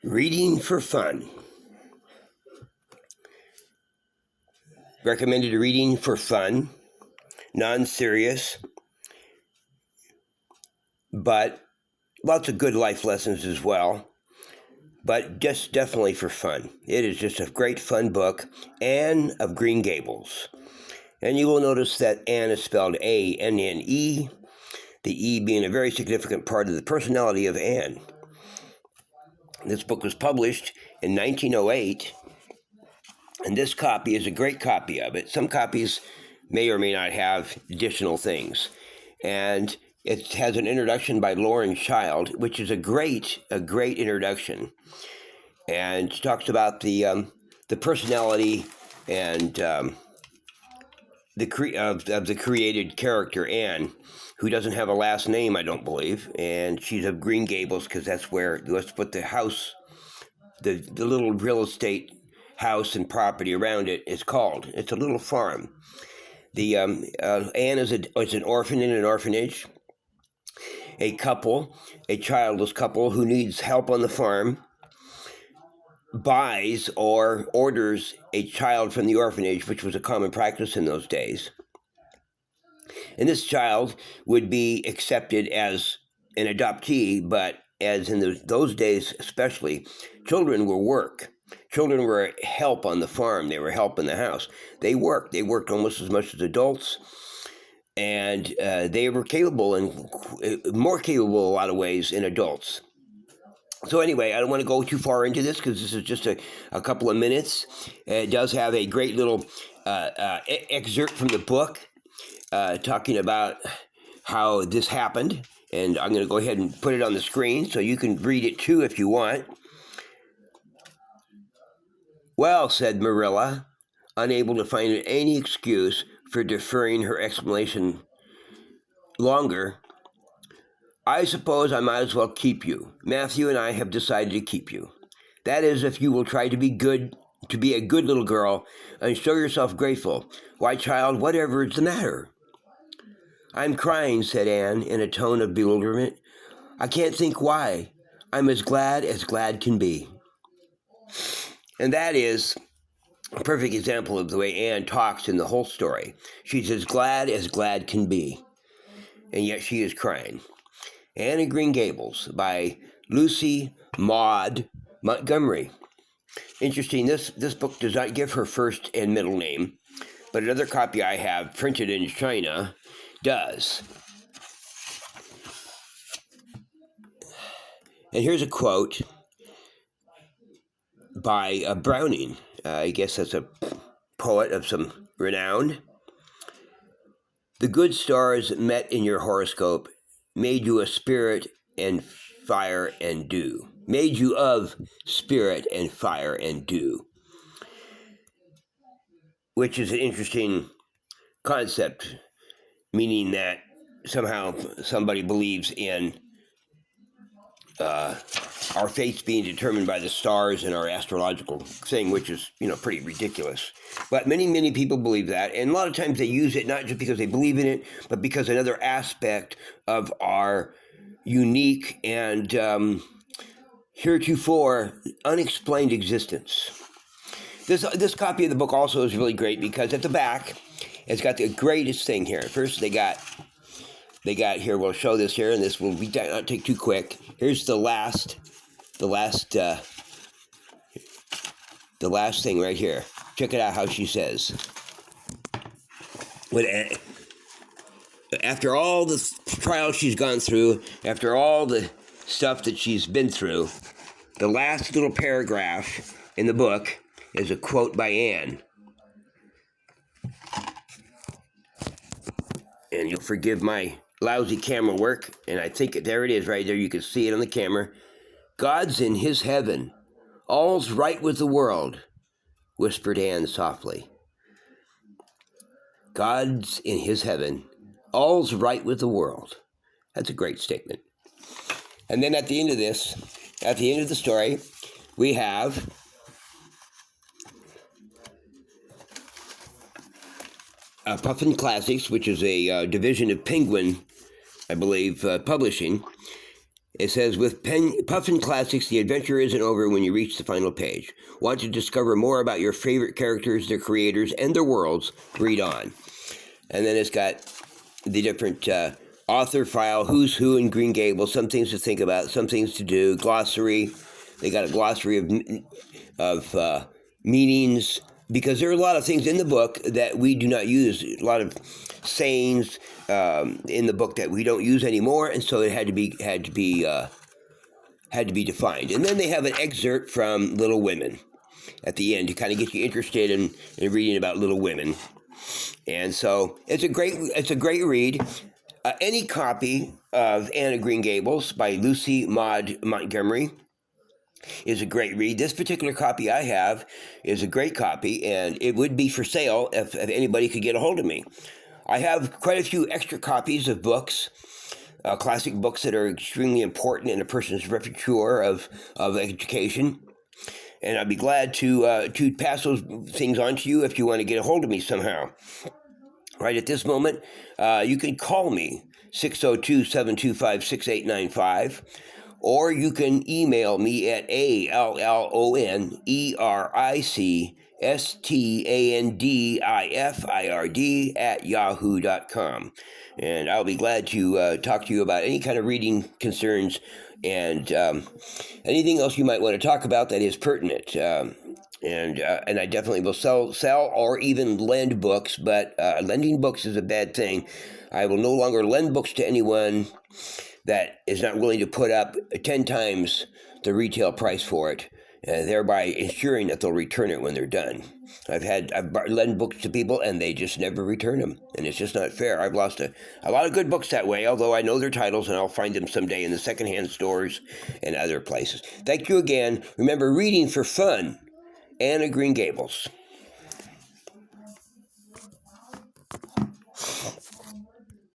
Reading for fun. Recommended reading for fun, non-serious, but lots of good life lessons as well, but just definitely for fun. It is just a great fun book, Anne of Green Gables. And you will notice that Anne is spelled A-N-N-E, the E being a very significant part of the personality of Anne. This book was published in 1908, and this copy is a great copy of it. Some copies may or may not have additional things. And it has an introduction by Lauren Child, which is a great introduction. And she talks about the personality and of the created character, Anne, who doesn't have a last name, I don't believe. And she's of Green Gables because that's what the house, the little real estate house and property around it is called. It's a little farm. The Anne is an orphan in an orphanage. A childless couple who needs help on the farm, buys or orders a child from the orphanage, which was a common practice in those days. And this child would be accepted as an adoptee, but as in those days especially, children were work. Children were help on the farm. They were help in the house. They worked. They worked almost as much as adults. And they were capable and more capable in a lot of ways than adults. So anyway, I don't want to go too far into this because this is just a couple of minutes. It does have a great little excerpt from the book talking about how this happened. And I'm going to go ahead and put it on the screen so you can read it too if you want. Well, said Marilla, unable to find any excuse for deferring her explanation longer, I suppose I might as well keep you. Matthew and I have decided to keep you. That is, if you will try to be a good little girl and show yourself grateful. Why, child, whatever is the matter? I'm crying, said Anne in a tone of bewilderment. I can't think why. I'm as glad can be. And that is a perfect example of the way Anne talks in the whole story. She's as glad can be, and yet she is crying. Anne of Green Gables by Lucy Maud Montgomery. Interesting, this book does not give her first and middle name, but another copy I have printed in China does. And here's a quote by Browning. I guess that's a poet of some renown. The good stars met in your horoscope, made you a spirit and fire and dew. Made you of spirit and fire and dew. Which is an interesting concept, meaning that somehow somebody believes in our fates being determined by the stars and our astrological thing, which is, pretty ridiculous. But many people believe that, and a lot of times they use it not just because they believe in it, but because another aspect of our unique and heretofore unexplained existence. This copy of the book also is really great because at the back, it's got the greatest thing here. First, they got here. We'll show this here, and this will not take too quick. Here's the last thing right here. Check it out how she says. After all the trials she's gone through, after all the stuff that she's been through, the last little paragraph in the book is a quote by Anne. And you'll forgive my lousy camera work, and I think there it is right there. You can see it on the camera. God's in his heaven. All's right with the world, whispered Anne softly. God's in his heaven. All's right with the world. That's a great statement. And then at the end of the story, we have Puffin Classics, which is a division of Penguin, I believe, publishing. It says, with Puffin Classics, the adventure isn't over when you reach the final page. Want to discover more about your favorite characters, their creators, and their worlds? Read on. And then it's got the different author file, who's who in Green Gables, some things to think about, some things to do, glossary. They got a glossary of meanings, because there are a lot of things in the book that we do not use, a lot of sayings in the book that we don't use anymore, and so it had to be defined. And then they have an excerpt from Little Women at the end to kind of get you interested in reading about Little Women. And so it's a great read. Any copy of Anne of Green Gables by Lucy Maud Montgomery is a great read. This particular copy I have is a great copy, and it would be for sale if anybody could get a hold of me. I have quite a few extra copies of books, classic books that are extremely important in a person's repertoire of education. And I'd be glad to pass those things on to you if you want to get a hold of me somehow. Right at this moment, you can call me, 602-725-6895, or you can email me at ALLONERICSTANDIFIRD@yahoo.com. And I'll be glad to talk to you about any kind of reading concerns and anything else you might want to talk about that is pertinent. And I definitely will sell or even lend books, but lending books is a bad thing. I will no longer lend books to anyone that is not willing to put up 10 times the retail price for it, thereby ensuring that they'll return it when they're done. I've lent books to people and they just never return them, and it's just not fair. I've lost a lot of good books that way, although I know their titles and I'll find them someday in the secondhand stores and other places. Thank you again. Remember, reading for fun. Anne of Green Gables.